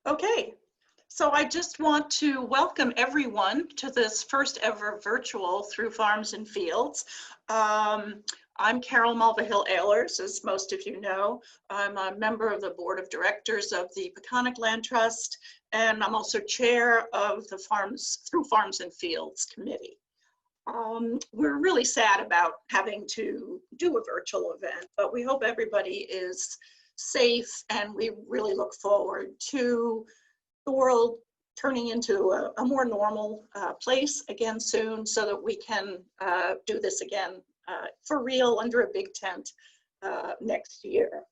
Okay, so I just want to welcome everyone to this first ever virtual Through Farms and Fields. Um, I'm Carol Mulvihill Ehlers, as most of you know. I'm a member of the board of directors of the Peconic Land Trust, and I'm also chair of the Through Farms and Fields Committee. We're really sad about having to do a virtual event, but we hope everybody is safe, and we really look forward to the world turning into a more normal place again soon, so that we can do this again for real under a big tent next year.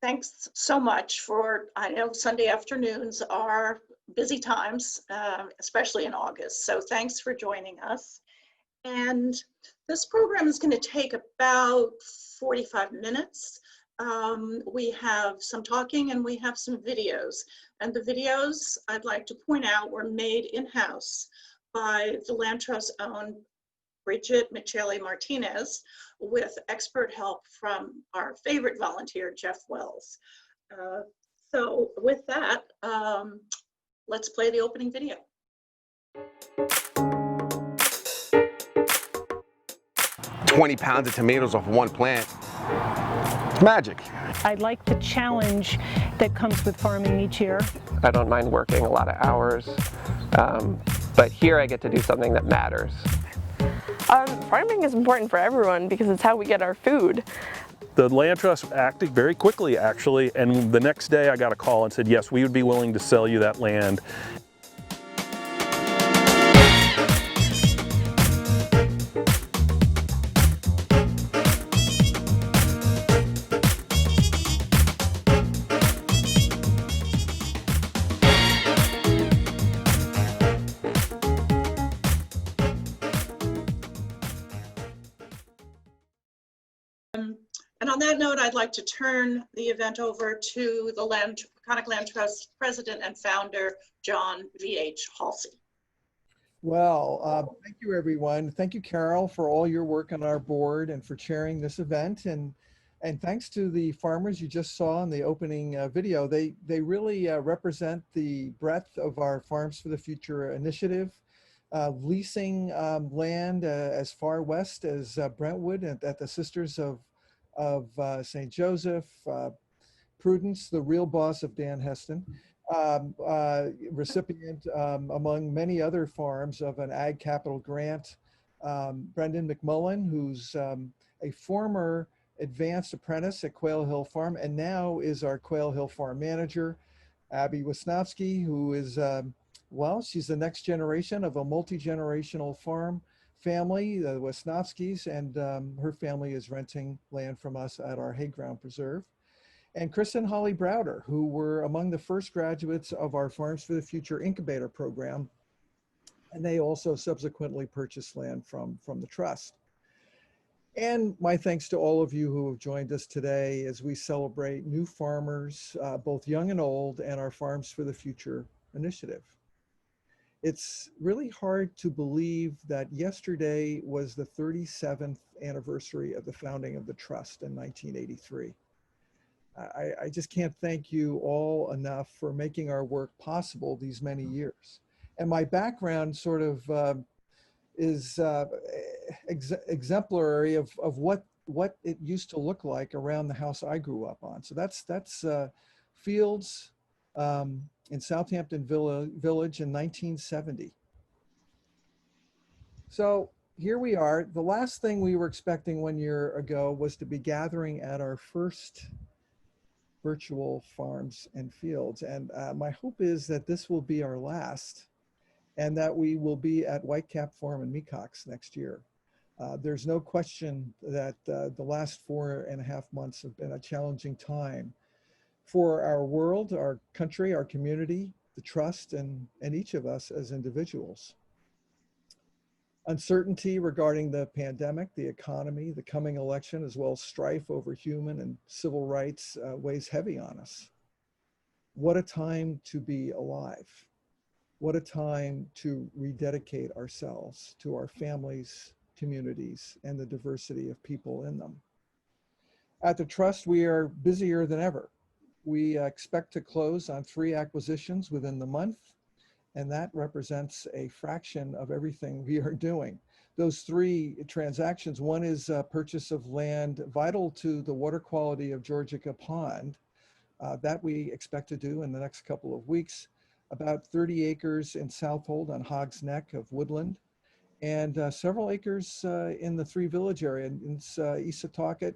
Thanks so much I know Sunday afternoons are busy times, especially in August. So thanks for joining us. And this program is going to take about 45 minutes. We have some talking and we have some videos. And the videos, I'd like to point out, were made in-house by the Land Trust owned Bridget Michele Martinez, with expert help from our favorite volunteer, Jeff Wells. So with that, let's play the opening video. 20 pounds of tomatoes off one plant. It's magic. I like the challenge that comes with farming each year. I don't mind working a lot of hours, but here I get to do something that matters. Farming is important for everyone because it's how we get our food. The Land Trust acted very quickly, actually, and the next day I got a call and said, yes, we would be willing to sell you that land. And on that note, I'd like to turn the event over to the Peconic Land Trust President and Founder, John V.H. Halsey. Well, thank you, everyone. Thank you, Carol, for all your work on our board and for chairing this event. And thanks to the farmers you just saw in the opening video. They really represent the breadth of our Farms for the Future initiative, leasing land as far west as Brentwood at the Sisters of St. Joseph, Prudence, the real boss of Dan Heston, recipient among many other farms of an Ag Capital grant, Brendan McMullen, who's a former advanced apprentice at Quail Hill Farm and now is our Quail Hill Farm manager, Abby Wisnowski, who is, well, she's the next generation of a multi-generational farm family, the Wisnowskis, and her family is renting land from us at our Hayground Preserve. And Chris and Holly Browder, who were among the first graduates of our Farms for the Future incubator program, and they also subsequently purchased land from the Trust. And my thanks to all of you who have joined us today as we celebrate new farmers, both young and old, and our Farms for the Future initiative. It's really hard to believe that yesterday was the 37th anniversary of the founding of the Trust in 1983. I just can't thank you all enough for making our work possible these many years. And my background sort of is exemplary of what it used to look like around the house I grew up on. So that's Fields, in Southampton Village in 1970. So here we are. The last thing we were expecting 1 year ago was to be gathering at our first virtual Farms and Fields. And my hope is that this will be our last and that we will be at Whitecap Farm in Mecox next year. There's no question that the last 4.5 months have been a challenging time for our world, our country, our community, the Trust, and each of us as individuals. Uncertainty regarding the pandemic, the economy, the coming election, as well as strife over human and civil rights weighs heavy on us. What a time to be alive. What a time to rededicate ourselves to our families, communities, and the diversity of people in them. At the Trust, we are busier than ever. We expect to close on 3 acquisitions within the month, and that represents a fraction of everything we are doing. Those 3 transactions, one is purchase of land vital to the water quality of Georgica Pond. That we expect to do in the next couple of weeks. About 30 acres in Southold on Hog's Neck of woodland, and several acres in the 3 Village area in Issaquah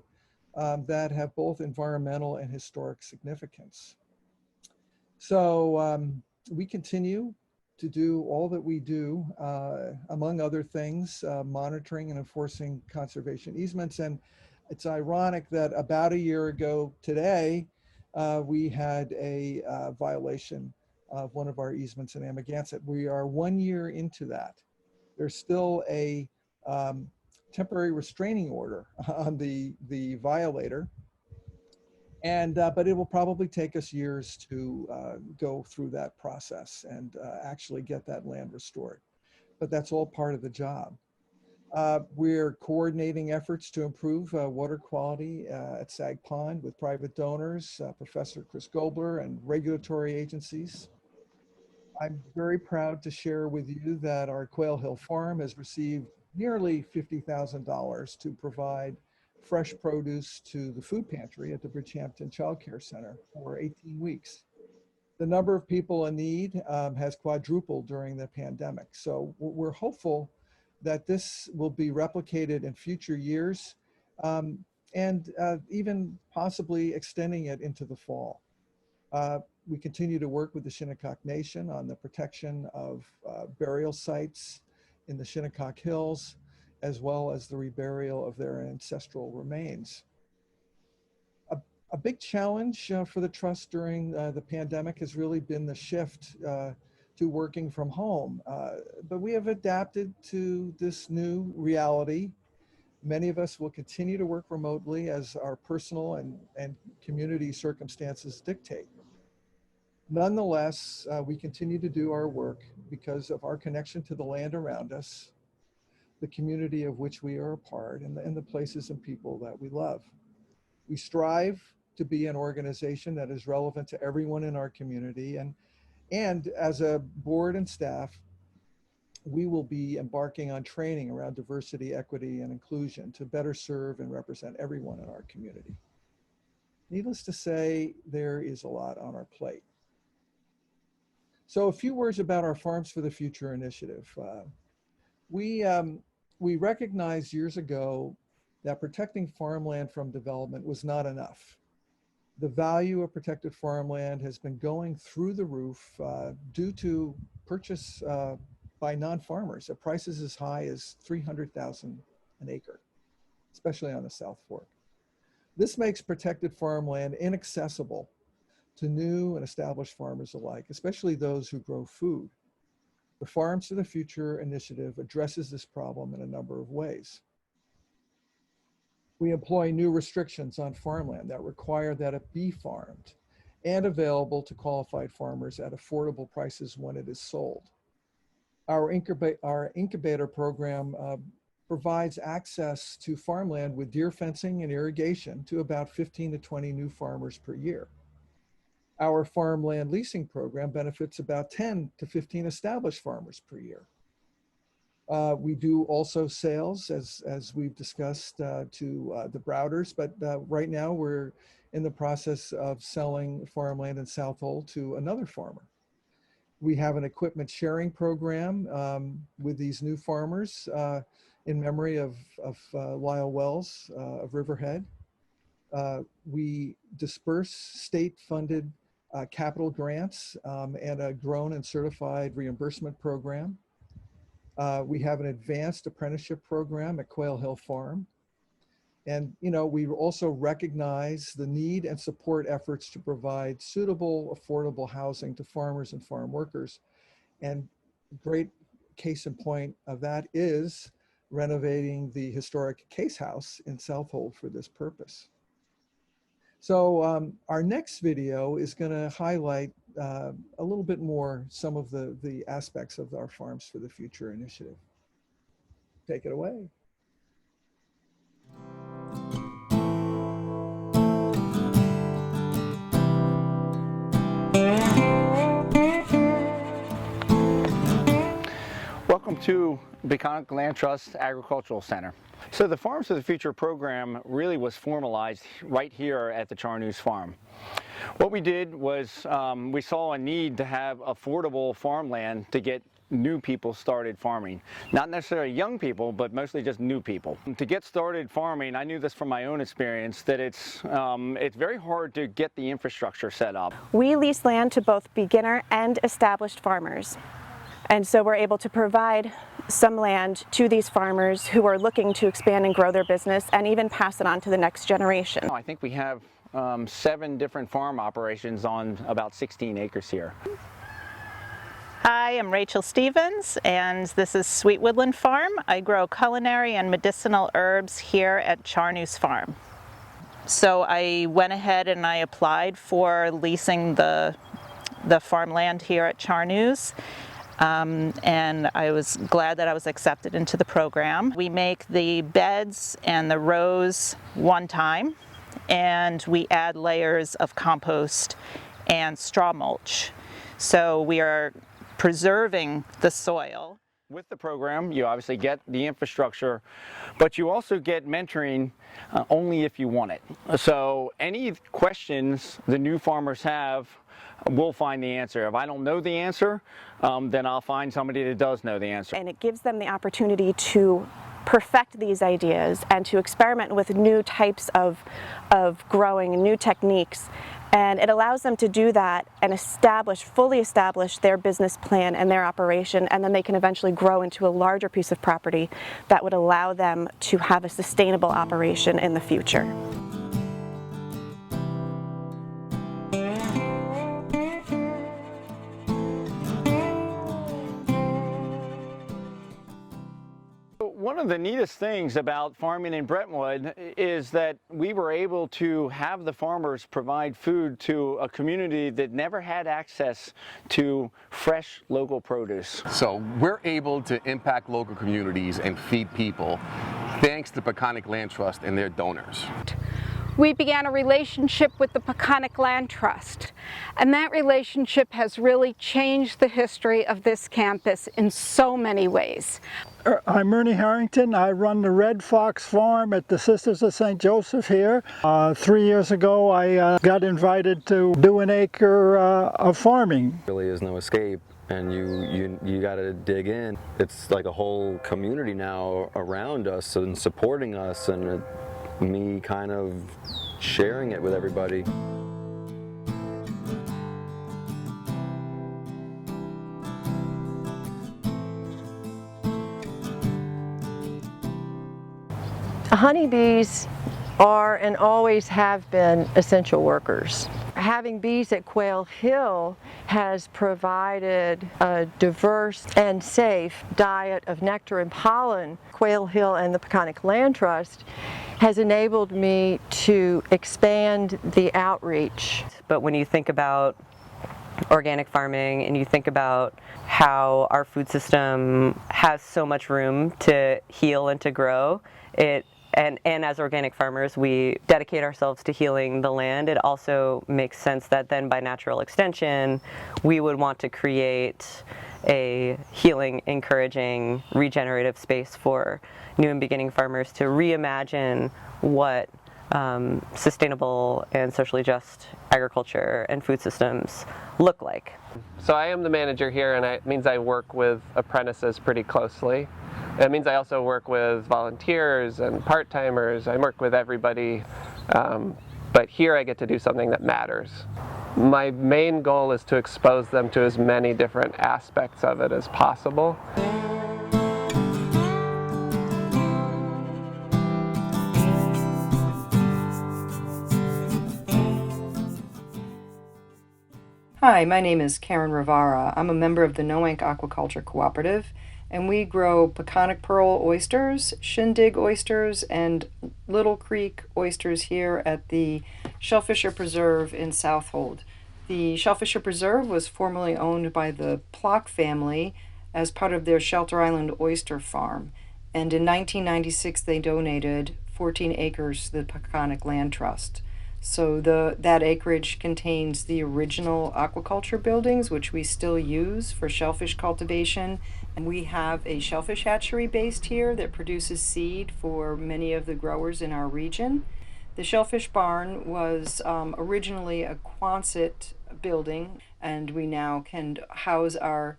that have both environmental and historic significance. So we continue to do all that we do, among other things, monitoring and enforcing conservation easements. And it's ironic that about a year ago today, we had a violation of one of our easements in Amagansett. We are 1 year into that. There's still a temporary restraining order on the violator, and but it will probably take us years to go through that process and actually get that land restored. But that's all part of the job. We're coordinating efforts to improve water quality at Sag Pond with private donors, Professor Chris Gobler, and regulatory agencies. I'm very proud to share with you that our Quail Hill Farm has received nearly $50,000 to provide fresh produce to the food pantry at the Bridgehampton Child Care Center for 18 weeks. The number of people in need has quadrupled during the pandemic. So we're hopeful that this will be replicated in future years, and even possibly extending it into the fall. We continue to work with the Shinnecock Nation on the protection of burial sites in the Shinnecock Hills, as well as the reburial of their ancestral remains. A big challenge for the Trust during the pandemic has really been the shift to working from home. But we have adapted to this new reality. Many of us will continue to work remotely as our personal and community circumstances dictate. Nonetheless, we continue to do our work because of our connection to the land around us, the community of which we are a part, and the places and people that we love. We strive to be an organization that is relevant to everyone in our community, and as a board and staff, we will be embarking on training around diversity, equity, and inclusion to better serve and represent everyone in our community. Needless to say, there is a lot on our plate. So a few words about our Farms for the Future initiative. We recognized years ago that protecting farmland from development was not enough. The value of protected farmland has been going through the roof due to purchase by non-farmers at prices as high as $300,000 an acre, especially on the South Fork. This makes protected farmland inaccessible to new and established farmers alike, especially those who grow food. The Farms for the Future initiative addresses this problem in a number of ways. We employ new restrictions on farmland that require that it be farmed and available to qualified farmers at affordable prices when it is sold. Our incubator program provides access to farmland with deer fencing and irrigation to about 15 to 20 new farmers per year. Our farmland leasing program benefits about 10 to 15 established farmers per year. We do also sales, as we've discussed, to the Browders, but right now we're in the process of selling farmland in Southold to another farmer. We have an equipment sharing program with these new farmers in memory of Lyle Wells of Riverhead. We disperse state-funded capital grants and a grown and certified reimbursement program. We have an advanced apprenticeship program at Quail Hill Farm. And, you know, we also recognize the need and support efforts to provide suitable, affordable housing to farmers and farm workers. And a great case in point of that is renovating the historic Case House in Southold for this purpose. So our next video is going to highlight a little bit more some of the aspects of our Farms for the Future initiative. Take it away. to Peconic Land Trust Agricultural Center. So the Farms of the Future program really was formalized right here at the Charnews Farm. What we did was we saw a need to have affordable farmland to get new people started farming. Not necessarily young people, but mostly just new people. To get started farming, I knew this from my own experience, that it's very hard to get the infrastructure set up. We lease land to both beginner and established farmers. And so we're able to provide some land to these farmers who are looking to expand and grow their business and even pass it on to the next generation. I think we have 7 different farm operations on about 16 acres here. Hi, I'm Rachel Stevens, and this is Sweet Woodland Farm. I grow culinary and medicinal herbs here at Charnews Farm. So I went ahead and I applied for leasing the farmland here at Charnews. And I was glad that I was accepted into the program. We make the beds and the rows one time, and we add layers of compost and straw mulch. So we are preserving the soil. With the program, you obviously get the infrastructure, but you also get mentoring only if you want it. So any questions the new farmers have, we'll find the answer. If I don't know the answer, then I'll find somebody that does know the answer. And it gives them the opportunity to perfect these ideas and to experiment with new types of growing, new techniques. And it allows them to do that and fully establish their business plan and their operation, and then they can eventually grow into a larger piece of property that would allow them to have a sustainable operation in the future. One of the neatest things about farming in Brentwood is that we were able to have the farmers provide food to a community that never had access to fresh local produce. So we're able to impact local communities and feed people thanks to Peconic Land Trust and their donors. We began a relationship with the Peconic Land Trust, and that relationship has really changed the history of this campus in so many ways. I'm Ernie Harrington. I run the Red Fox Farm at the Sisters of St. Joseph here. 3 years ago I got invited to do an acre of farming. There really is no escape, and you got to dig in. It's like a whole community now around us and supporting us, and me kind of sharing it with everybody. Honeybees are and always have been essential workers. Having bees at Quail Hill has provided a diverse and safe diet of nectar and pollen. Quail Hill and the Peconic Land Trust has enabled me to expand the outreach. But when you think about organic farming and you think about how our food system has so much room to heal and to grow, and as organic farmers, we dedicate ourselves to healing the land. It also makes sense that then by natural extension, we would want to create a healing, encouraging, regenerative space for new and beginning farmers to reimagine what sustainable and socially just agriculture and food systems look like. So I am the manager here, and it means I work with apprentices pretty closely. It means I also work with volunteers and part-timers. I work with everybody, but here I get to do something that matters. My main goal is to expose them to as many different aspects of it as possible. Hi, my name is Karen Rivara. I'm a member of the Noank Aquaculture Cooperative, and we grow Peconic pearl oysters, shindig oysters, and Little Creek oysters here at the Shellfisher Preserve in Southold. The Shellfisher Preserve was formerly owned by the Plock family as part of their Shelter Island oyster farm, and in 1996 they donated 14 acres to the Peconic Land Trust. So that acreage contains the original aquaculture buildings, which we still use for shellfish cultivation. And we have a shellfish hatchery based here that produces seed for many of the growers in our region. The shellfish barn was originally a Quonset building, and we now can house our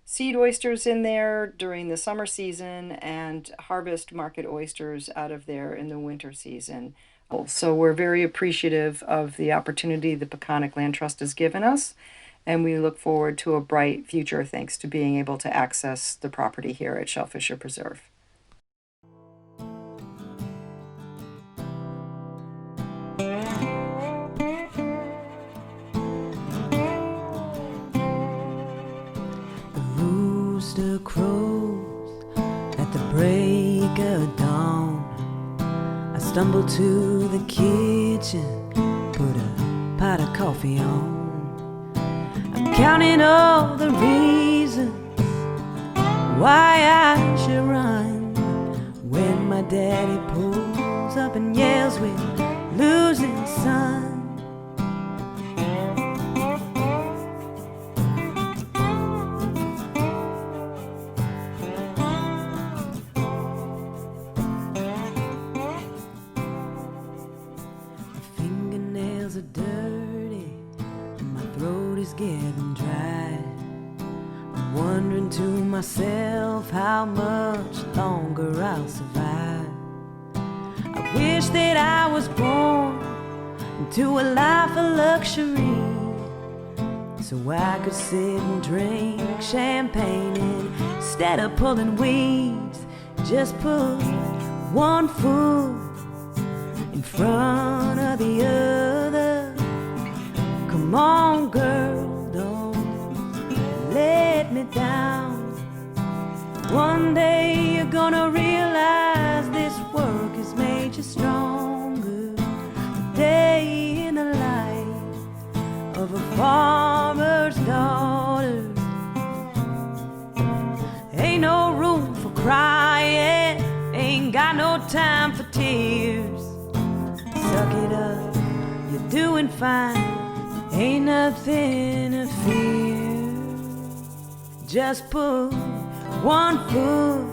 seed oysters in there during the summer season and harvest market oysters out of there in the winter season. So we're very appreciative of the opportunity the Peconic Land Trust has given us, and we look forward to a bright future thanks to being able to access the property here at Shellfisher Preserve. The rooster crows at the break of dawn. I stumble to the kitchen, put a pot of coffee on. I'm counting all the reasons why I should run when my daddy pulls up and yells, "We're losing son." Getting dry. I'm wondering to myself how much longer I'll survive. I wish that I was born into a life of luxury, so I could sit and drink champagne instead of pulling weeds. Just put one foot in front of the other. Come on, girl, don't let me down. One day you're gonna realize this work has made you stronger. A day in the life of a farmer's daughter. Ain't no room for crying, ain't got no time for tears. Suck it up, you're doing fine. Ain't nothing to fear. Just put one foot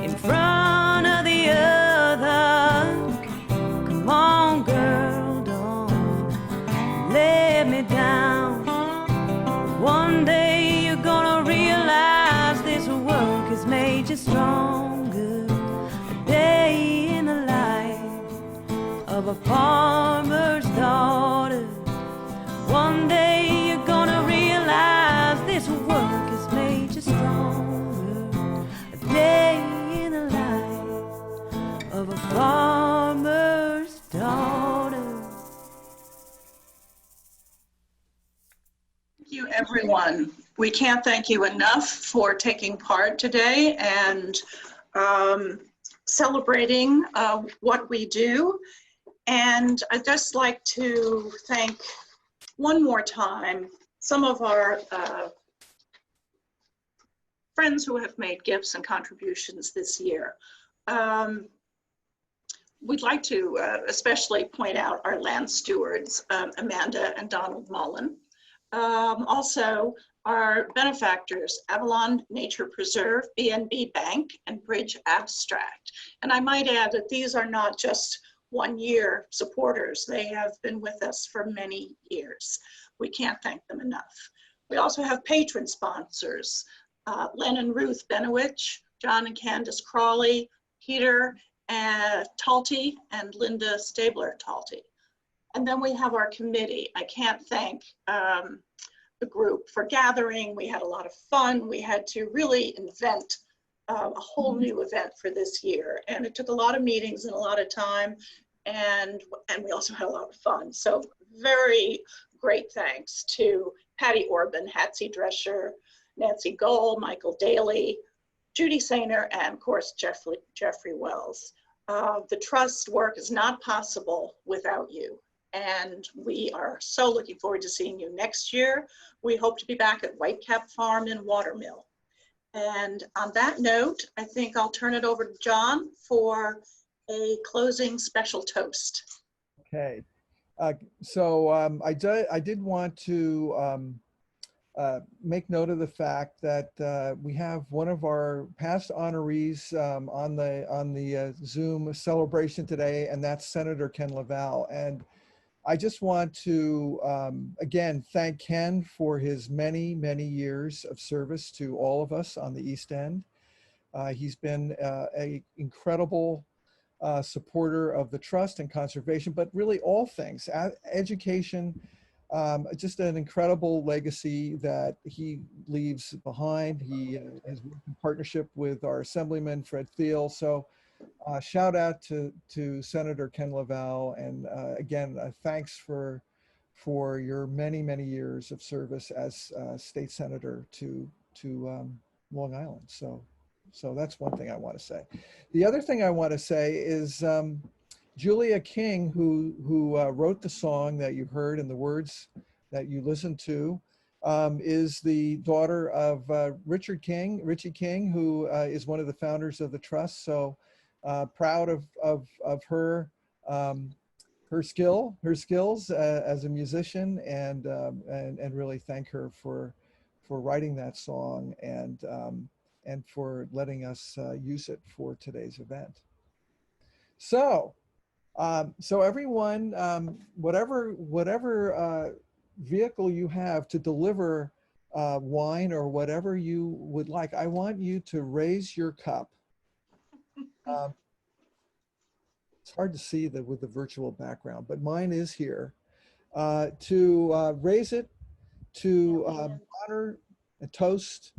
in front of the other. Come on, girl, don't let me down. One day you're gonna realize this work has made you stronger. A day in the life of a farmer's daughter. One day you're gonna realize this work has made you stronger. A day in the life of a farmer's daughter. Thank you, everyone. We can't thank you enough for taking part today and celebrating what we do. And I'd just like to thank one more time some of our friends who have made gifts and contributions this year. We'd like to especially point out our land stewards, Amanda and Donald Mullen. Also our benefactors, Avalon Nature Preserve, BNB Bank, and Bridge Abstract. And I might add that these are not just one-year supporters. They have been with us for many years. We can't thank them enough. We also have patron sponsors, Len and Ruth Benowich, John and Candace Crawley, Peter Talty, and Linda Stabler-Talty. And then we have our committee. I can't thank the group for gathering. We had a lot of fun. We had to really invent a whole new event for this year. And it took a lot of meetings and a lot of time. And we also had a lot of fun. So very great thanks to Patty Orban, Hatsy Drescher, Nancy Gohl, Michael Daly, Judy Sainer, and of course, Jeffrey Wells. The Trust work is not possible without you. And we are so looking forward to seeing you next year. We hope to be back at Whitecap Farm in Watermill. And on that note, I think I'll turn it over to John for a closing special toast. Okay. I did want to make note of the fact that we have one of our past honorees on the Zoom celebration today, and that's Senator Ken LaValle. And I just want to again thank Ken for his many, many years of service to all of us on the East End. He's been an incredible supporter of the trust and conservation, but really all things, education, just an incredible legacy that he leaves behind. He has worked in partnership with our Assemblyman, Fred Thiel. So shout out to Senator Ken LaValle. And again, thanks for your many, many years of service as state senator to Long Island. So that's one thing I want to say. The other thing I want to say is Julia King, who wrote the song that you heard and the words that you listened to, is the daughter of Richie King, who is one of the founders of the trust. So proud of her, her skills as a musician, and really thank her for writing that song and for letting us use it for today's event. So everyone, whatever vehicle you have to deliver wine or whatever you would like, I want you to raise your cup. It's hard to see with the virtual background, but mine is here. To raise it to honor and toast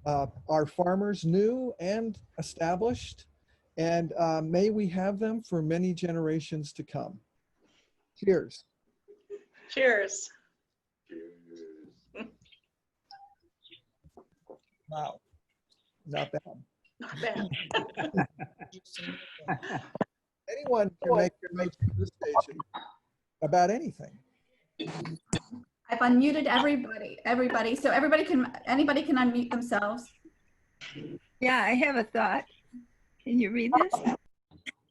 our farmers, new and established, and may we have them for many generations to come. Cheers. Cheers. Wow, not bad. Not bad. Anyone can make a presentation about anything. I've unmuted everybody. So anybody can unmute themselves. Yeah, I have a thought. Can you read this?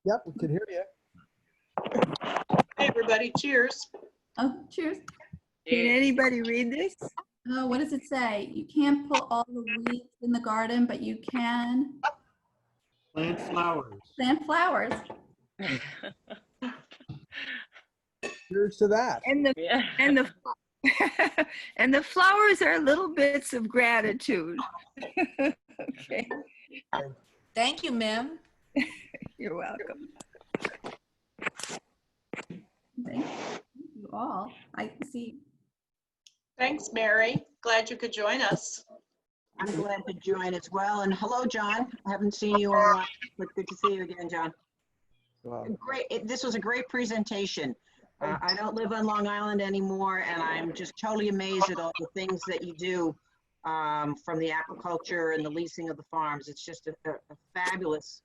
Yep, we can hear you. Hey, everybody, cheers. Oh, cheers. Can anybody read this? Oh, what does it say? You can't pull all the weeds in the garden, but you can plant flowers. Plant flowers. Cheers to that. And the flowers are little bits of gratitude. Okay. Thank you, ma'am. You're welcome. Thank you all. I see. Thanks, Mary. Glad you could join us. I'm glad to join as well. And hello, John. I haven't seen you online, but good to see you again, John. Wow. This was a great presentation. I don't live on Long Island anymore, and I'm just totally amazed at all the things that you do from the aquaculture and the leasing of the farms. It's just a fabulous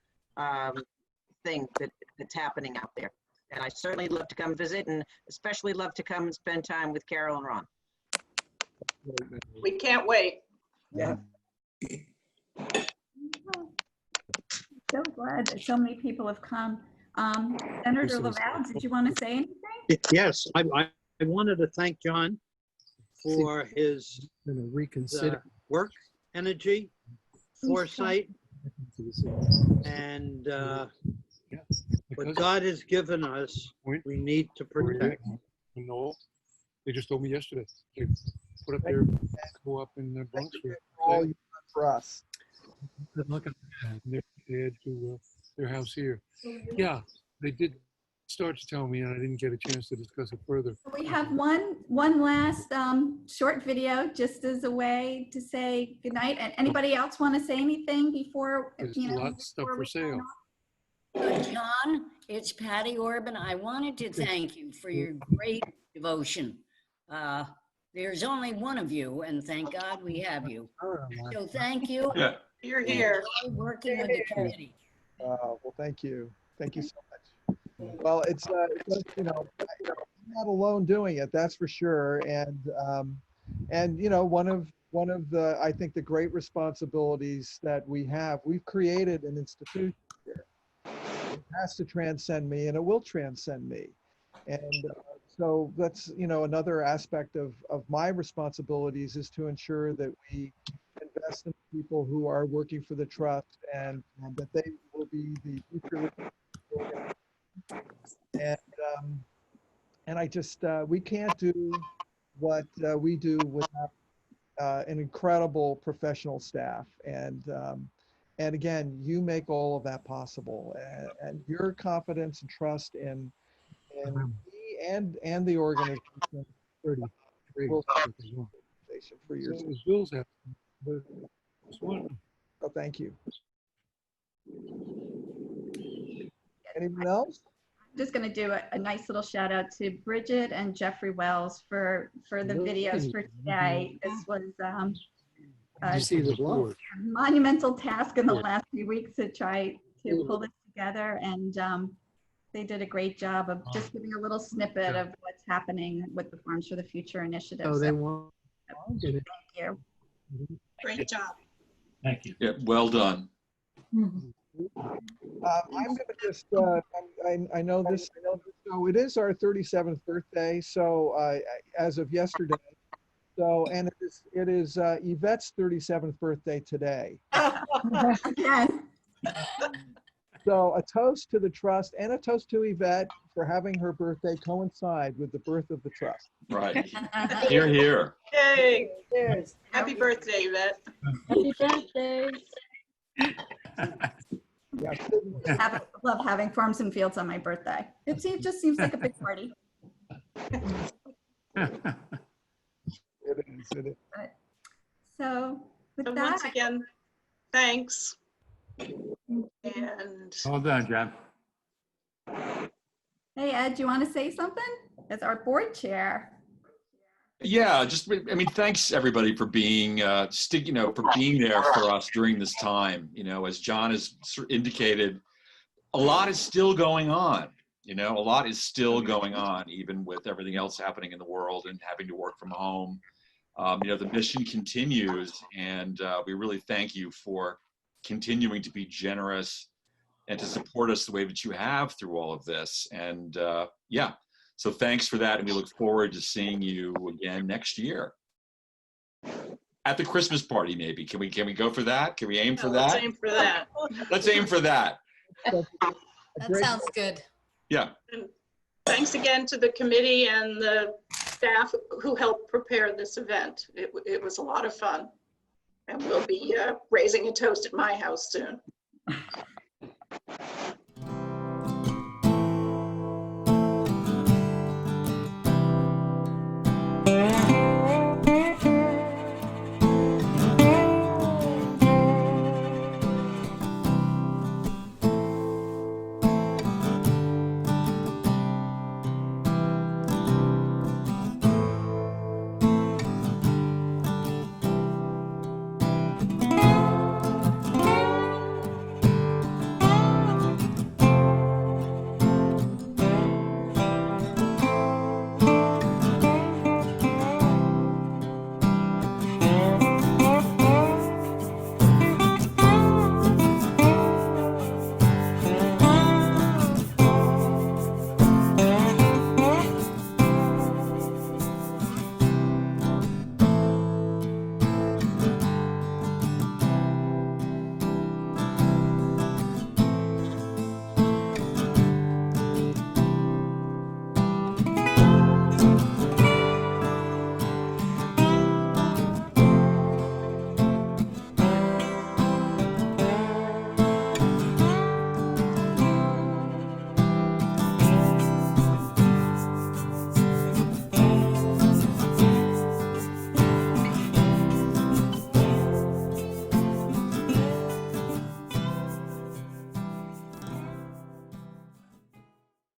thing that's happening out there. And I certainly love to come visit, and especially love to come and spend time with Carol and Ron. We can't wait. Yeah. So glad that so many people have come. Senator LaValle, did you want to say anything? Yes, I wanted to thank John for his work, energy, foresight, and what God has given us, we need to protect. No, they just told me yesterday. They put up their co-op in the Bronx. All you for us. Look at that. They had to their house here. Yeah, they did start to tell me, and I didn't get a chance to discuss it further. We have one last short video just as a way to say goodnight. And anybody else want to say anything before? There's a lot of stuff for sale. John, it's Patty Orban. I wanted to thank you for your great devotion. There's only one of you, and thank God we have you. So thank you. Yeah. You're here. Enjoy working with the committee. Well, thank you. Thank you so much. Well, it's I'm not alone doing it, that's for sure. And you know, one of the, I think, the great responsibilities that we've created an institution here. It has to transcend me, and it will transcend me. And so that's, another aspect of my responsibilities is to ensure that we invest in people who are working for the trust and that they will be the future. And I just, we can't do what we do without an incredible professional staff. And again, you make all of that possible. And your confidence and trust in me and the organization for years. Oh, thank you. Anyone else? I'm just going to do a nice little shout out to Bridget and Jeffrey Wells for the videos for today. This was a monumental task in the last few weeks to try to pull this together, and they did a great job of just giving a little snippet of what's happening with the Farms for the Future initiative. Oh, they So, want. thank you. Great job. Thank you. Yeah, well done. I'm going to just, I know this, so it is our 37th birthday, so as of yesterday. So, and it is Yvette's 37th birthday today. Again. So a toast to the trust and a toast to Yvette for having her birthday coincide with the birth of the trust. Right. Here, here. Yay. Cheers. Happy birthday, Yvette. Happy birthday. Yeah. Love having Farms and Fields on my birthday. It just seems like a big party. It is. So with So that, once again, thanks. And Well done, John. hey Ed, do you want to say something as our board chair? Yeah, I mean, thanks everybody for being, for being there for us during this time. As John has indicated, a lot is still going on. A lot is still going on, even with everything else happening in the world and having to work from home. The mission continues, and we really thank you for continuing to be generous and to support us the way that you have through all of this. And so thanks for that, and we look forward to seeing you again next year at the Christmas party. Maybe can we go for that? Can we aim for that? Let's aim for that. Let's aim for that. That sounds good. Yeah. And thanks again to the committee and the staff who helped prepare this event. It was a lot of fun. And we'll be raising a toast at my house soon.